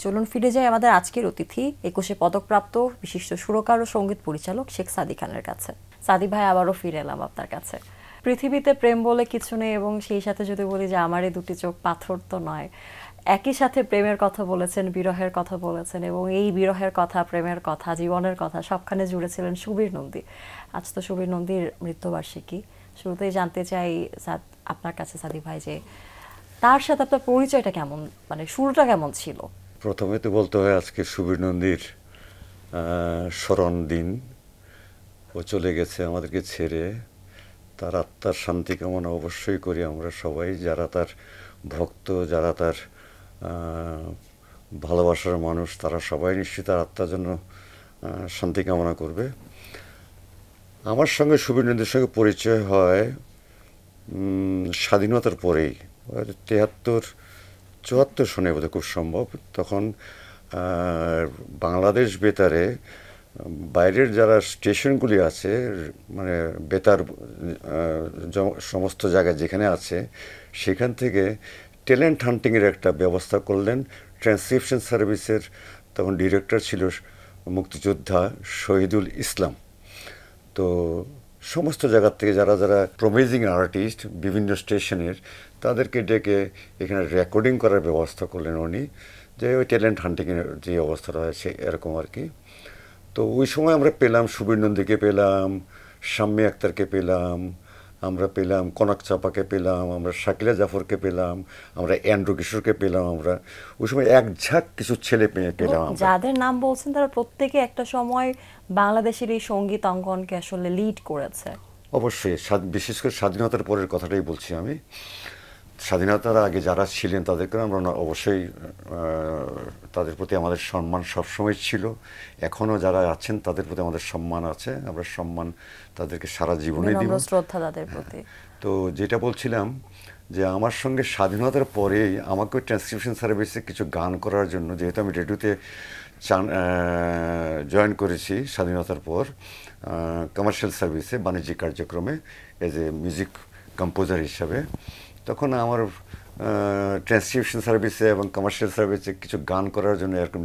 চলুন ফিরে যাই আমাদের আজকের অতিথি 21-এ পদকপ্রাপ্ত বিশিষ্ট সুরকার ও সঙ্গীত পরিচালক শেখ সাদী খানের কাছে। সাদী ভাই, আবারও ফিরে এলাম আপনার কাছে। পৃথিবীতে প্রেম বলে কিছু নেই, এবং সেই সাথে যদি বলি যে আমার এই দুটি চোখ পাথর তো নয়। একই সাথে প্রেমের কথা বলেছেন, বিরহের কথা বলেছেন, এবং এই বিরহের কথা, প্রেমের কথা, জীবনের কথা সবখানে জুড়েছিলেন সুবীর নন্দী। আজ তো সুবীর নন্দীর মৃত্যুবার্ষিকী। শুরুতেই জানতে চাই আপনার কাছে সাদী ভাই, যে তার সাথে আপনার পরিচয়টা কেমন, মানে শুরুটা কেমন ছিল? প্রথমে তো বলতে হয় আজকে সুবীর নন্দীর স্মরণ দিন। ও চলে গেছে আমাদেরকে ছেড়ে। তার আত্মার শান্তি কামনা অবশ্যই করি আমরা সবাই, যারা তার ভক্ত, যারা তার ভালোবাসার মানুষ, তারা সবাই নিশ্চয়ই তার আত্মার জন্য শান্তি কামনা করবে। আমার সঙ্গে সুবীর নন্দীর সঙ্গে পরিচয় হয় স্বাধীনতার পরেই, 73-74 সনে বোধহয় খুব সম্ভব। তখন বাংলাদেশ বেতারে বাইরের যারা স্টেশনগুলি আছে, মানে বেতার সমস্ত জায়গায় যেখানে আছে, সেখান থেকে ট্যালেন্ট হান্টিংয়ের একটা ব্যবস্থা করলেন। ট্রান্সক্রিপশন সার্ভিসের তখন ডিরেক্টর ছিল মুক্তিযোদ্ধা শহীদুল ইসলাম। তো সমস্ত জায়গার থেকে যারা যারা প্রমিজিং আর্টিস্ট বিভিন্ন স্টেশনের, তাদেরকে ডেকে এখানে রেকর্ডিং করার ব্যবস্থা করলেন উনি, যে ওই ট্যালেন্ট হান্টিংয়ের যে অবস্থাটা আছে এরকম আর কি। তো ওই সময় আমরা পেলাম সুবীর নন্দীকে, পেলাম শাম্মী আক্তারকে, পেলাম আমরা, পেলাম কনক চাপাকে, পেলাম আমরা শাকিলা জাফরকে, পেলাম আমরা অ্যান্ড্রু কিশোরকে, পেলাম আমরা ওই সময় এক ঝাঁক কিছু ছেলে পেয়ে পেলাম। যাদের নাম বলছেন তারা প্রত্যেকে একটা সময় বাংলাদেশের এই সঙ্গীত অঙ্গনকে আসলে লিড করেছে। অবশ্যই, বিশেষ করে স্বাধীনতার পরের কথাটাই বলছি আমি। স্বাধীনতার আগে যারা ছিলেন তাদেরকে আমরা অবশ্যই, তাদের প্রতি আমাদের সম্মান সবসময় ছিল, এখনও যারা আছেন তাদের প্রতি আমাদের সম্মান আছে, আমরা সম্মান তাদেরকে সারা জীবনে দিব, শ্রদ্ধা তাদের প্রতি। তো যেটা বলছিলাম যে আমার সঙ্গে স্বাধীনতার পরেই আমাকে ট্রান্সক্রিপশন সার্ভিসে কিছু গান করার জন্য, যেহেতু আমি রেডিওতে জয়েন করেছি স্বাধীনতার পর কমার্শিয়াল সার্ভিসে, বাণিজ্যিক কার্যক্রমে এজ এ মিউজিক কম্পোজার হিসাবে, তখন আমার ট্রান্সক্রিপশন সার্ভিসে এবং কমার্শিয়াল সার্ভিসে কিছু গান করার জন্য এরকম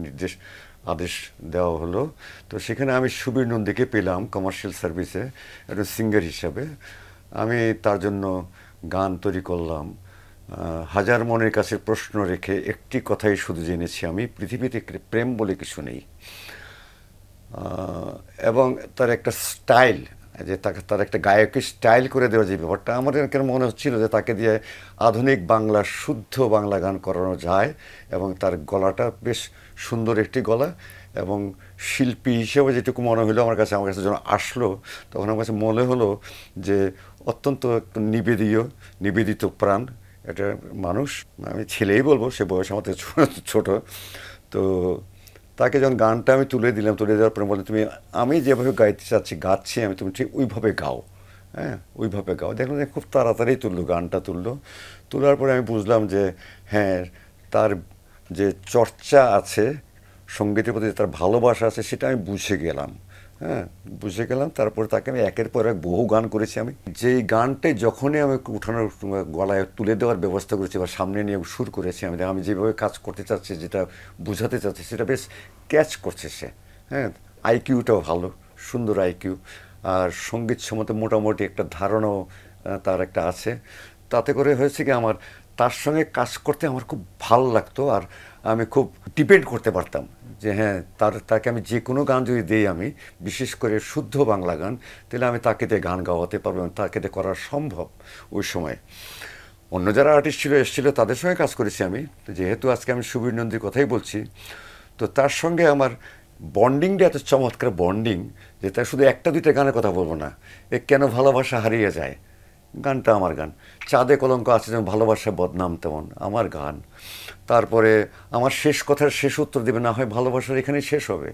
আদেশ দেওয়া হলো। তো সেখানে আমি সুবীর নন্দীকে পেলাম কমার্শিয়াল সার্ভিসে একটা সিঙ্গার হিসাবে। আমি তার জন্য গান তৈরি করলাম। হাজার মনের কাছে প্রশ্ন রেখে একটি কথাই শুধু জেনেছি আমি, পৃথিবীতে প্রেম বলে কিছু নেই। এবং তার একটা স্টাইল, যে তার একটা গায়কের স্টাইল করে দেওয়া, যে ব্যাপারটা আমার কেন মনে হচ্ছিল যে তাকে দিয়ে আধুনিক বাংলা, শুদ্ধ বাংলা গান করানো যায়, এবং তার গলাটা বেশ সুন্দর একটি গলা, এবং শিল্পী হিসেবে যেটুকু মনে হলো আমার কাছে যখন আসলো, তখন আমার কাছে মনে হলো যে অত্যন্ত নিবেদিত প্রাণ একটা মানুষ। আমি ছেলেই বলবো, সে বয়স আমার থেকে ছোট। তো তাকে যখন গানটা আমি তুলে দিলাম, তুলে দেওয়ার পরে বলে, তুমি আমি যেভাবে গাইতে চাচ্ছি গাচ্ছি আমি, তুমি ঠিক ওইভাবে গাও, হ্যাঁ ওইভাবে গাও। দেখলাম যে খুব তাড়াতাড়ি গানটা তোলার পরে আমি বুঝলাম যে হ্যাঁ, তার যে চর্চা আছে সঙ্গীতের প্রতি, তার ভালোবাসা আছে, সেটা আমি বুঝে গেলাম। বুঝে গেলাম। তারপরে তাকে আমি একের পর এক বহু গান করেছি। আমি যেই গানটাই যখনই আমি উঠানোর গলায় তুলে দেওয়ার ব্যবস্থা করেছি বা সামনে নিয়ে সুর করেছি, আমি যেভাবে কাজ করতে চাচ্ছি, যেটা বোঝাতে চাচ্ছি, সেটা বেশ ক্যাচ করছে সে। আইকিউটাও ভালো, সুন্দর আইকিউ, আর সঙ্গীত সম্বন্ধে মোটামুটি একটা ধারণাও তার একটা আছে। তাতে করে হয়েছে কি, আমার তার সঙ্গে কাজ করতে আমার খুব ভালো লাগতো, আর আমি খুব ডিপেন্ড করতে পারতাম যে হ্যাঁ, তাকে আমি যে কোনো গান যদি দিই, আমি বিশেষ করে শুদ্ধ বাংলা গান, তাহলে আমি তাকে দিয়ে গান গাওয়াতে পারবো, তাকে দিয়ে করা সম্ভব ওই সময়। অন্য যারা আর্টিস্ট এসেছিলো তাদের সঙ্গে কাজ করেছি আমি, যেহেতু আজকে আমি সুবীর নন্দীর কথাই বলছি, তো তার সঙ্গে আমার বন্ডিংটা এত চমৎকার বন্ডিং যে তার শুধু একটা দুইটা গানের কথা বলবো না। কেন ভালোবাসা হারিয়ে যায় গানটা আমার গান, চাঁদে কলঙ্ক আছে যেমন ভালোবাসা বদনাম তেমন আমার গান। তারপরে আমার শেষ কথার শেষ উত্তর দেবে না হয় ভালোবাসার এখানেই শেষ হবে।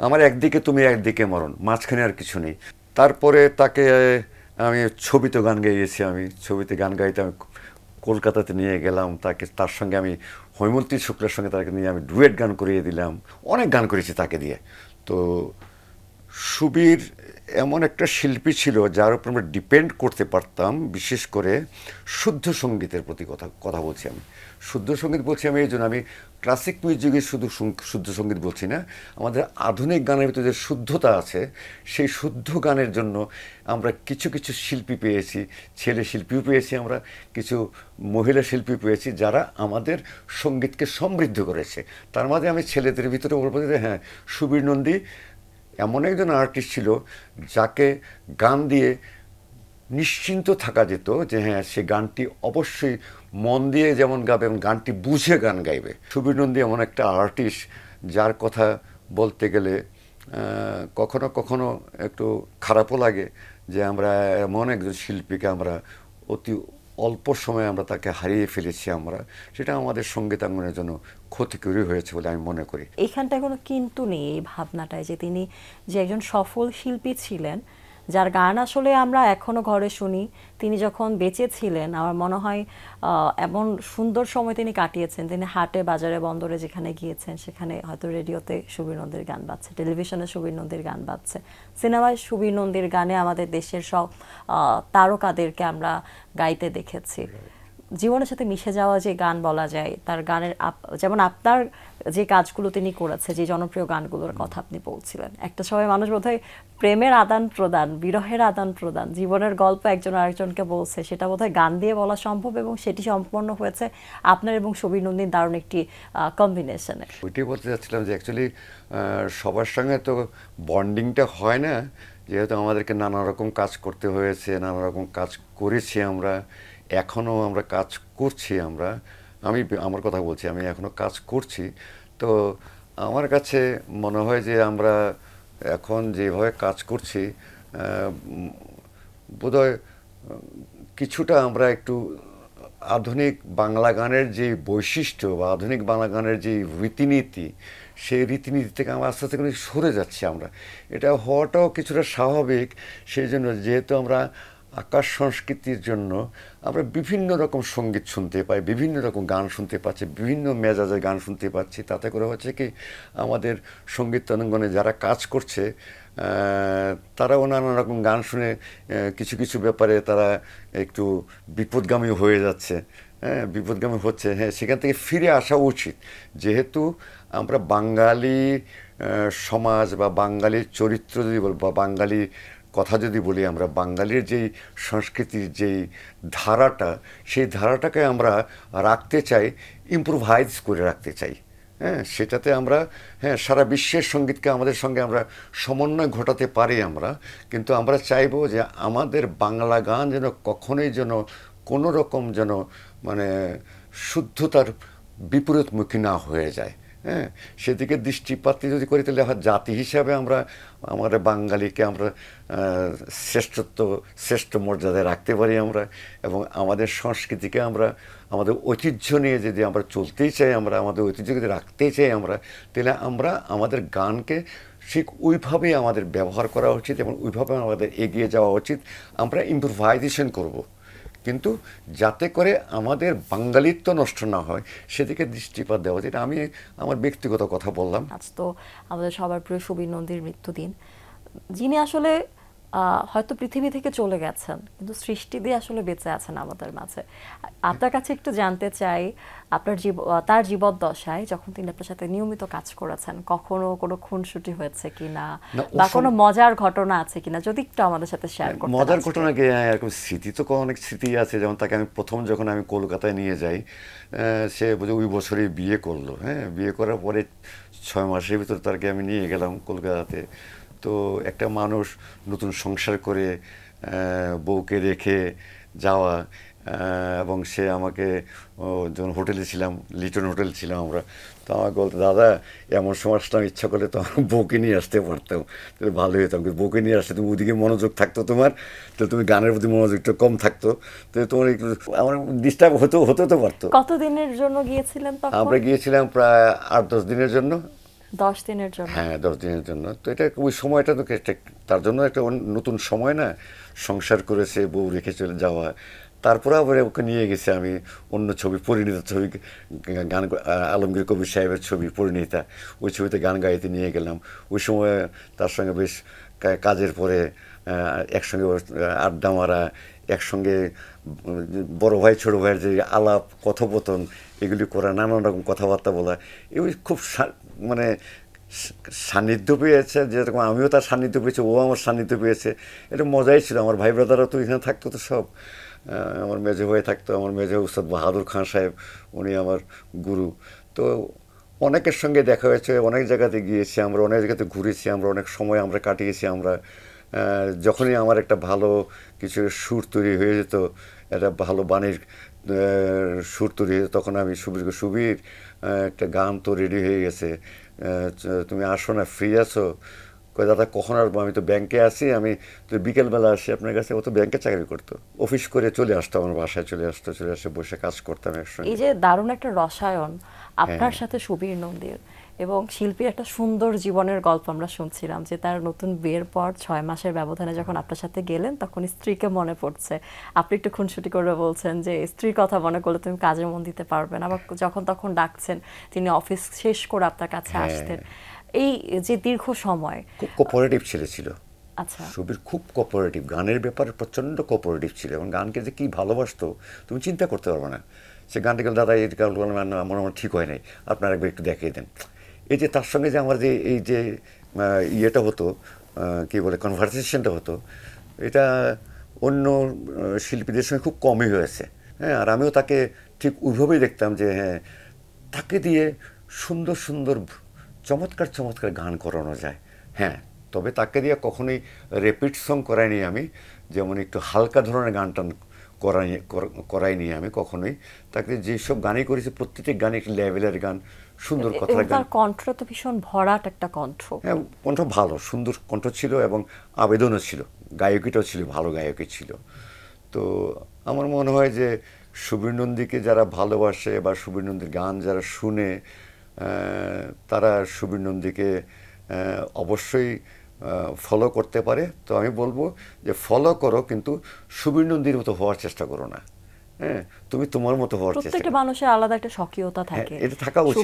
আমার একদিকে তুমি একদিকে মরণ, মাঝখানে আর কিছু নেই। তারপরে তাকে আমি ছবিতে গান গাইয়েছি, আমি ছবিতে গান গাইতে আমি কলকাতাতে নিয়ে গেলাম তার সঙ্গে আমি হৈমন্তী শুক্লার সঙ্গে তাকে নিয়ে আমি ডুয়েট গান করিয়ে দিলাম, অনেক গান করেছি তাকে দিয়ে। তো সুবীর এমন একটা শিল্পী ছিল যার উপর আমরা ডিপেন্ড করতে পারতাম, বিশেষ করে শুদ্ধ সঙ্গীতের প্রতি কথা বলছি আমি। শুদ্ধ সঙ্গীত বলছি আমি এই জন্য, আমি ক্লাসিক মিউজিকের শুধু শুদ্ধ সঙ্গীত বলছি না, আমাদের আধুনিক গানের ভিতরে যে শুদ্ধতা আছে সেই শুদ্ধ গানের জন্য আমরা কিছু কিছু শিল্পী পেয়েছি, ছেলে শিল্পীও পেয়েছি, আমরা কিছু মহিলা শিল্পী পেয়েছি যারা আমাদের সঙ্গীতকে সমৃদ্ধ করেছে। তার মাঝে আমি ছেলেদের ভিতরে বলবো যে হ্যাঁ, সুবীর নন্দী এমন একজন আর্টিস্ট ছিল যাকে গান দিয়ে নিশ্চিন্ত থাকা যেত যে হ্যাঁ, সে গানটি অবশ্যই মন দিয়ে যেমন গাবে এবং গানটি বুঝে গান গাইবে। সুবীর নন্দী এমন একটা আর্টিস্ট যার কথা বলতে গেলে কখনো কখনো একটু খারাপও লাগে যে আমরা এমন একজন শিল্পীকে আমরা অতি অল্প সময়ে আমরা তাকে হারিয়ে ফেলেছি। আমরা সেটা আমাদের সঙ্গীতাঙ্গনের জন্য ক্ষতিকরই হয়েছে বলে আমি মনে করি। এইখানটায় কোনো কিন্তু নেই এই ভাবনাটায় যে তিনি যে একজন সফল শিল্পী ছিলেন, যার গান আসলে আমরা এখনো ঘরে শুনি। তিনি যখন বেঁচে ছিলেন আমার মনে হয় এমন সুন্দর সময় তিনি কাটিয়েছেন। তিনি হাটে বাজারে বন্দরে যেখানে গিয়েছেন সেখানে হয়তো রেডিওতে সুবীর নন্দীর গান বাজছে, টেলিভিশনে সুবীর নন্দীর গান বাজছে, সিনেমায় সুবীর নন্দীর গানে আমাদের দেশের সব তারকাদেরকে আমরা গাইতে দেখেছি। জীবনের সাথে মিশে যাওয়া যে গান বলা যায়, তার গানের যেমন আপনার যে কাজগুলো তিনি করেছে, যে জনপ্রিয় গানগুলোর কথা আপনি বলছিলেন, একটা সময় মানুষ বোধহয় প্রেমের আদান প্রদান, বিরহের আদান প্রদান, জীবনের গল্প একজন আরেকজনকে বলছে, সেটা বোধহয় গান দিয়ে বলা সম্ভব, এবং সেটি সম্পন্ন হয়েছে আপনার এবং সুবীর নন্দীর দারুণ একটি কম্বিনেশনে। ওইটাই বলতে চাচ্ছিলাম যে অ্যাকচুয়ালি সবার সঙ্গে তো বন্ডিংটা হয় না, যেহেতু আমাদেরকে নানা রকম কাজ করতে হয়েছে, নানা রকম কাজ করেছি আমরা, এখনও আমরা কাজ করছি। আমি আমার কথা বলছি, আমি এখনও কাজ করছি। তো আমার কাছে মনে হয় যে আমরা এখন যেভাবে কাজ করছি বোধহয় কিছুটা আমরা একটু আধুনিক বাংলা গানের যে বৈশিষ্ট্য বা আধুনিক বাংলা গানের যে রীতিনীতি, সেই রীতিনীতি থেকে আমরা আস্তে আস্তে করে সরে যাচ্ছি। আমরা এটা হওয়াটাও কিছুটা স্বাভাবিক। সেই জন্য যেহেতু আমরা আকাশ সংস্কৃতির জন্য আমরা বিভিন্ন রকম সঙ্গীত শুনতে পাই, বিভিন্ন রকম গান শুনতে পাচ্ছি, বিভিন্ন মেজাজের গান শুনতে পাচ্ছি, তাতে করে হচ্ছে কি আমাদের সঙ্গীত তরঙ্গনে যারা কাজ করছে তারাও নানা রকম গান শুনে কিছু কিছু ব্যাপারে তারা একটু বিপদগামী হয়ে যাচ্ছে, হ্যাঁ, বিপদগামী হচ্ছে। হ্যাঁ, সেখান থেকে ফিরে আসা উচিত। যেহেতু আমরা বাঙালি সমাজ বা বাঙালির চরিত্র যদি বল বা বাঙালি কথা যদি বলি, আমরা বাঙালির যেই সংস্কৃতির যেই ধারাটা, সেই ধারাটাকে আমরা রাখতে চাই, ইম্প্রোভাইজ করে রাখতে চাই। হ্যাঁ, সেটাতে আমরা সারা বিশ্বের সঙ্গীতকে আমাদের সঙ্গে আমরা সমন্বয় ঘটাতে পারি আমরা। কিন্তু আমরা চাইবো যে আমাদের বাংলা গান যেন কখনোই যেন কোনো রকম যেন মানে শুদ্ধতার বিপরীতমুখী না হয়ে যায়। হ্যাঁ, সেদিকে দৃষ্টিপাত যদি করি তাহলে জাতি হিসাবে আমরা আমাদের বাঙালিকে আমরা শ্রেষ্ঠ মর্যাদায় রাখতে পারি আমরা, এবং আমাদের সংস্কৃতিকে আমরা আমাদের ঐতিহ্য নিয়ে যদি আমরা চলতেই চাই, আমরা আমাদের ঐতিহ্যকে যদি রাখতেই চাই আমরা, তাহলে আমরা আমাদের গানকে ঠিক ওইভাবেই আমাদের ব্যবহার করা উচিত এবং ওইভাবে আমাদের এগিয়ে যাওয়া উচিত। আমরা ইম্প্রোভাইজেশন করব, কিন্তু যাতে করে আমাদের বাঙালিত্ব নষ্ট না হয় সেদিকে দৃষ্টিপাত দেওয়া উচিত। আমি আমার ব্যক্তিগত কথা বললাম। আজ তো আমাদের সবার প্রিয় সুবীর নন্দীর মৃত্যুদিন, যিনি আসলে হয়তো পৃথিবী থেকে চলে গেছেন কিন্তু সৃষ্টি দিয়ে আসলে বেঁচে আছেন আমাদের মাঝে। আপনার কাছে একটু জানতে চাই, আপনার তার জীবদ্দশায় যখন তিনি আপনার সাথে নিয়মিত কাজ করেছেন, কখনো কোনো খুনসুটি হয়েছে কিনা বা কোনো মজার ঘটনা আছে কিনা, যদি একটু আমাদের সাথে শেয়ার করতেন। মজার ঘটনা কি, এরকম স্মৃতি তো অনেক স্মৃতি আছে। যেমন তাকে আমি প্রথম যখন আমি কলকাতায় নিয়ে যাই, সে ওই বছরই বিয়ে করলো। হ্যাঁ, বিয়ে করার পরে 6 মাসের ভিতর তাকে আমি নিয়ে গেলাম কলকাতাতে। তো একটা মানুষ নতুন সংসার করে বউকে রেখে যাওয়া, এবং সে আমাকে যখন হোটেলে ছিলাম, লিটন হোটেল ছিলাম আমরা, তো আমাকে বলতো, দাদা এমন সময় আসতাম, ইচ্ছা করলে তো আমার বউকে নিয়ে আসতে পারতাম, তাহলে ভালো হতাম। কিন্তু বউকে নিয়ে আসলে তুমি ওদিকে মনোযোগ থাকতো তোমার, তো তুমি গানের প্রতি মনোযোগটা কম থাকতো, তো তোমার একটু আমার ডিস্টার্ব হতে তো পারতো। কতদিনের জন্য গিয়েছিলেন তখন? আমরা গিয়েছিলাম প্রায় 8-10 দিনের জন্য। 10 দিনের জন্য? হ্যাঁ, 10 দিনের জন্য। তো এটা ওই সময়টা তো তার জন্য একটা নতুন সময় না, সংসার করেছে, বউ রেখে চলে যাওয়া। তারপরে আবার ওকে নিয়ে গেছি আমি অন্য ছবি, পরিণীতা ছবি, গান আলমগীর কবির সাহেবের ছবি পরিণীতা, ওই ছবিতে গান গাইতে নিয়ে গেলাম। ওই সময় তার সঙ্গে বেশ কাজের পরে একসঙ্গে আড্ডা মারা, একসঙ্গে বড় ভাই ছোট ভাইয়ের যে আলাপ কথোপকথন এগুলি করা, নানান রকম কথাবার্তা বলা, এগুলি খুব মানে সান্নিধ্য পেয়েছে, যেরকম আমিও তার সান্নিধ্য পেয়েছি, ও আমার সান্নিধ্য পেয়েছে। এটা মজাই ছিল। আমার ভাই ব্রাদাররা তো এখানে থাকতো, তো সব আমার মেজো ভাই থাকতো, আমার মেজো উস্তাদ বাহাদুর খান সাহেব, উনি আমার গুরু। তো অনেকের সঙ্গে দেখা হয়েছে, অনেক জায়গাতে গিয়েছি আমরা, অনেক জায়গাতে ঘুরেছি আমরা, অনেক সময় আমরা কাটিয়েছি আমরা। যখনই আমার একটা ভালো কিছু সুর তৈরি হয়ে যেত, একটা ভালো বাণীর সুর তৈরি হয়ে যেত, তখন আমি সুবীর একটা গান তো রেডি হয়ে গেছে, তুমি আসো না, ফ্রি আছো? কই দাদা কখন আসবো, আমি তো ব্যাংকে আছি, আমি তো বিকেলবেলা আসি আপনার কাছে। ও তো ব্যাংকে চাকরি করতো, অফিস করে চলে আসতো আমার বাসায়, চলে আসতো, চলে আসে বসে কাজ করতাম একসঙ্গে। এই যে দারুণ একটা রসায়ন আপনার হ্যাঁ। সাথে সুবীর নন্দীর, এবং শিল্পীর একটা সুন্দর জীবনের গল্প আমরা শুনছিলাম, যে তার নতুন বিয়ের পর 6 মাসের ব্যবধানে যখন আপনার সাথে গেলেন তখন স্ত্রীকে মনে পড়ছে। আপনি একটু খুনসুটি করে বলছেন যে স্ত্রীর কথা মনে করলে তুমি কাজে মন দিতে পারবে না, আবার যখন তখন ডাকছেন, তিনি অফিস শেষ করে আপনার কাছে হ্যাঁ, আসতেন। এই যে দীর্ঘ সময়। খুব কোঅপারেটিভ ছেলে ছিল আচ্ছা। সুবীর, খুব কোঅপারেটিভ, গানের ব্যাপারে প্রচণ্ড কোঅপারেটিভ ছিল, এবং গানকে যে কী ভালোবাসতো তুমি চিন্তা করতে পারবে না। সে গানটি গেল, দাদা এই গান আমার ঠিক হয় নাই, আপনার একবার একটু দেখিয়ে দেন। এই যে তার সঙ্গে যে আমার যে এই যে ইয়েটা হতো, কী বলে, কনভারসেশনটা হতো, এটা অন্য শিল্পীদের সঙ্গে খুব কমই হয়েছে। হ্যাঁ, আর আমিও তাকে ঠিক ওইভাবেই দেখতাম যে হ্যাঁ, তাকে দিয়ে সুন্দর সুন্দর চমৎকার চমৎকার গান করানো যায়। হ্যাঁ, তবে তাকে দিয়ে কখনোই রেপিড সং করাইনি আমি, যেমন একটু হালকা ধরনের গান টান করাইনি আমি কখনোই। তাকে যেসব গানই করেছি প্রত্যেকটি গান একটি লেভেলের গান, সুন্দর কথার গান। তার কণ্ঠটা তো ভীষণ ভরাট একটা কণ্ঠ। হ্যাঁ, কণ্ঠ ভালো, সুন্দর কণ্ঠ ছিল, এবং আবেদনও ছিল, গায়কিটাও ছিল, ভালো গায়কই ছিল। তো আমার মনে হয় যে সুবীর নন্দীকে যারা ভালোবাসে বা সুবীর নন্দীর গান যারা শুনে, তারা সুবীর নন্দীকে অবশ্যই ফলো করতে পারে। তো আমি বলবো যে ফলো করো, কিন্তু সুবীর নন্দীর মতো হওয়ার চেষ্টা করো না। হ্যাঁ, তুমি তোমার মতো হওয়ার চেষ্টা প্রত্যেকটা করো। মানুষের আলাদা একটা স্বকীয়তা হ্যাঁ, থাকে। এটা থাকা উচিত।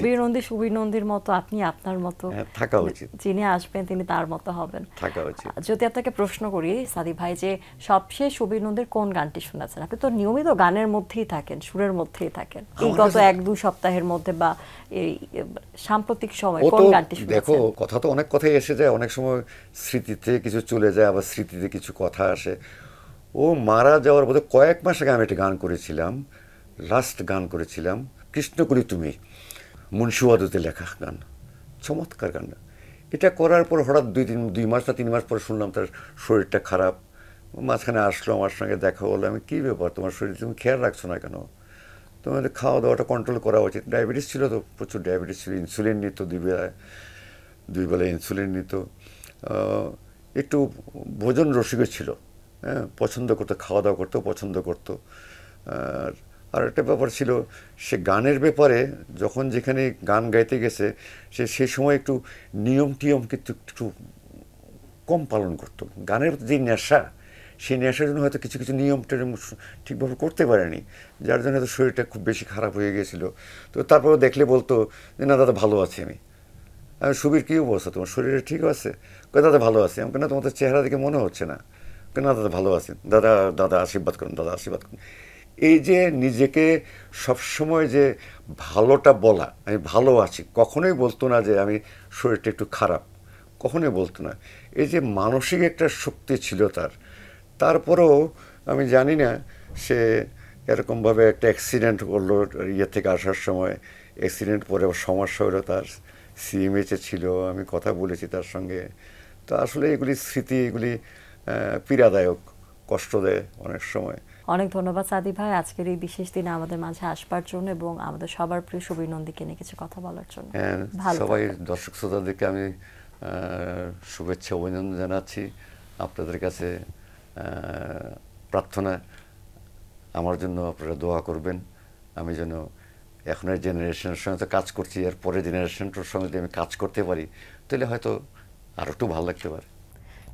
সুবীর নন্দীর মতো, আপনি আপনার মতো। হ্যাঁ, থাকা উচিত, যিনি আসবেন তিনি তার মতো হবেন। থাকা উচিত। যদি আপনাকে প্রশ্ন করি সাদি ভাই, যে সবশেষ সুবীর নন্দীর কোন গানটি শুনেছেন? আপনি তো নিয়মিত গানের মধ্যেই থাকেন, সুরের মধ্যেই থাকেন, এই গত 1-2 সপ্তাহের মধ্যে বা এই সাম্প্রতিক সময় ও কোন তো গানটি দেখো, শুনেছেন? কথা তো অনেক কথাই এসে যায়, অনেক সময় স্মৃতিতে কিছু চলে যায়, আবার স্মৃতিতে কিছু কথা আসে। ও মারা যাওয়ার বোধহয় কয়েক মাস আগে আমি একটা গান করেছিলাম, লাস্ট গান করেছিলাম, কৃষ্ণকলি তুমি, মুন্সিওয়াদতে লেখা গান, চমৎকার গান। এটা করার পর হঠাৎ 2 মাস না 3 মাস পরে শুনলাম তার শরীরটা খারাপ। মাঝখানে আসলো, আমার সঙ্গে দেখা হলো, আমি কী ব্যাপার তোমার শরীর, তুমি খেয়াল রাখছো না কেন? তোমাদের খাওয়া দাওয়াটা কন্ট্রোল করা উচিত। ডায়াবেটিস ছিল তো, প্রচুর ডায়াবেটিস ছিল, ইনসুলিন নিত, 2 বেলা ইনসুলিন নিত। একটু ভোজন রসিকও ছিল, হ্যাঁ, পছন্দ করতো, খাওয়া দাওয়া করতেও পছন্দ করতো। আর একটা ব্যাপার ছিল, সে গানের ব্যাপারে যখন যেখানে গান গাইতে গেছে, সেই সময় একটু নিয়ম টিয়ম কিন্তু একটু কম পালন করতো। গানের যে নেশা, সেই নেশার জন্য হয়তো কিছু কিছু নিয়ম টিয়ম ঠিকভাবে করতে পারেনি, যার জন্য হয়তো শরীরটা খুব বেশি খারাপ হয়ে গিয়েছিলো। তো তারপরেও দেখলে বলতো যে না দাদা ভালো আছি আমি। সুবীর, কী অবস্থা তোমার, শরীরে ঠিক আছে? কই দাদা ভালো আছি। আমি কেন, তোমাদের চেহারা দেখে মনে হচ্ছে না। কেন দাদা ভালো আছি, দাদা দাদা আশীর্বাদ করুন, দাদা আশীর্বাদ করুন। এই যে নিজেকে সবসময় যে ভালোটা বলা, আমি ভালো আছি, কখনোই বলতো না যে আমি শরীরটা একটু খারাপ, কখনোই বলতো না। এই যে মানসিক একটা শক্তি ছিল তার। তারপরেও আমি জানি না, সে এরকমভাবে একটা অ্যাক্সিডেন্ট করলো ইয়ে থেকে আসার সময়। অ্যাক্সিডেন্ট পরে সমস্যা হলো তার, সিএমএইচে ছিল, আমি কথা বলেছি তার সঙ্গে। তো আসলে এগুলি স্মৃতি, এগুলি পীড়াদায়ক, কষ্ট দেয় অনেক সময়। অনেক ধন্যবাদ সাদি ভাই আজকের এই বিশেষ দিনে আমাদের মাঝে আসবার জন্য এবং আমাদের সবার প্রিয় সুবীর নন্দীকে নিয়ে কিছু কথা বলার জন্য। ভালো সবাই থাকবেন। দর্শক শ্রোতাদেরকে আমি শুভেচ্ছা অভিনন্দন জানাচ্ছি। আপনাদের কাছে প্রার্থনা, আমার জন্য আপনারা দোয়া করবেন, আমি যেন এখনের জেনারেশনের সঙ্গে তো কাজ করছি, এর পরের জেনারেশনটার সঙ্গে যদি আমি কাজ করতে পারি, তাহলে হয়তো আরও একটু ভালো লাগতে পারে।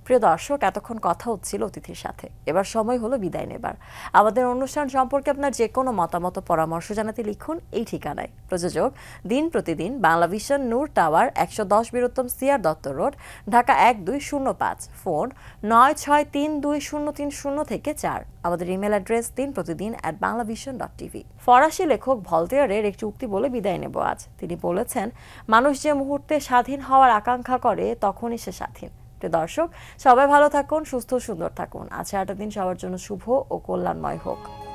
প্রিয় দর্শক, এতক্ষণ কথা হচ্ছিল অতিথির সাথে। এবার সময় হলো বিদায় নেবার। আমাদের অনুষ্ঠান সম্পর্কে আপনার যে কোনো মতামত পরামর্শ জানাতে লিখুন এই ঠিকানায়। প্রযোজক দিন প্রতিদিন, Bangla vision, Noor tower, 110 Biruttam CR Dutta road, Dhaka 1205। Phone 96320303 থেকে 4। আমাদের ইমেল অ্যাড্রেস dinprotidin@banglavision.tv। ফরাসি লেখক ভলতেয়ারের একটি উক্তি বলে বিদায় নেব আজ। তিনি বলেছেন, মানুষ যে মুহূর্তে স্বাধীন হওয়ার আকাঙ্ক্ষা করে তখনই সে স্বাধীন। দর্শক, সবাই ভালো থাকুন, সুস্থ সুন্দর থাকুন। আজ সারাটা দিন সবার জন্য শুভ ও কল্যাণময় হোক।